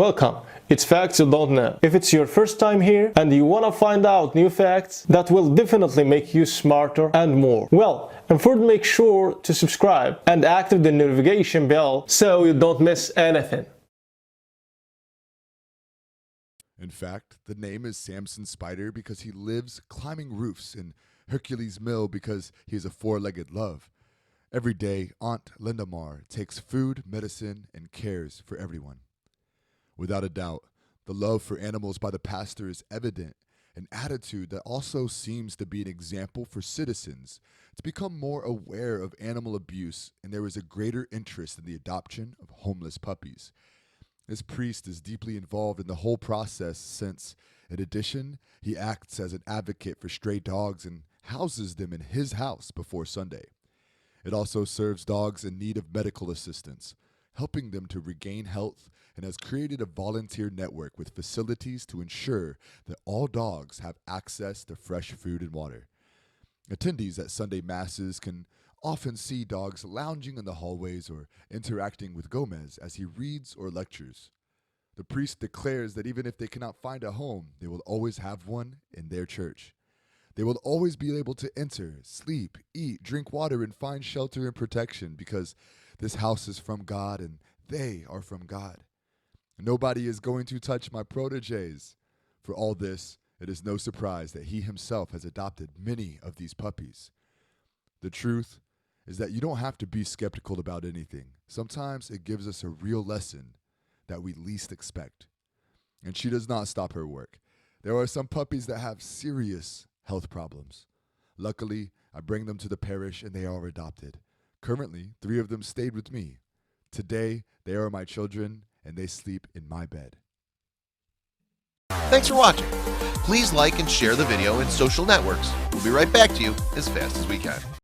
Welcome. It's Facts You Don't Know. If it's your first time here and you want to find out new facts that will definitely make you smarter and more, well, and first make sure to subscribe and activate the notification bell so you don't miss anything. In fact, the name is Samson Spider because he lives climbing roofs, and Hercules Mill because he is a four-legged love. Every day, Aunt Lindamar takes food, medicine, and cares for everyone. Without a doubt, the love for animals by the pastor is evident, an attitude that also seems to be an example for citizens to become more aware of animal abuse, and there is a greater interest in the adoption of homeless puppies. This priest is deeply involved in the whole process since, in addition, he acts as an advocate for stray dogs and houses them in his house before Sunday. It also serves dogs in need of medical assistance, helping them to regain health, and has created a volunteer network with facilities to ensure that all dogs have access to fresh food and water. Attendees at Sunday Masses can often see dogs lounging in the hallways or interacting with Gomez as he reads or lectures. The priest declares that even if they cannot find a home, they will always have one in their church. They will always be able to enter, sleep, eat, drink water, and find shelter and protection because this house is from God and they are from God. Nobody is going to touch my protégés. For all this, it is no surprise that he himself has adopted many of these puppies. The truth is that you don't have to be skeptical about anything. Sometimes it gives us a real lesson that we least expect. And she does not stop her work. There are some puppies that have serious health problems. Luckily, I bring them to the parish and they are adopted. Currently, 3 of them stayed with me. Today, they are my children and they sleep in my bed. Thanks for watching. Please like and share the video in social networks. We'll be right back to you as fast as we can.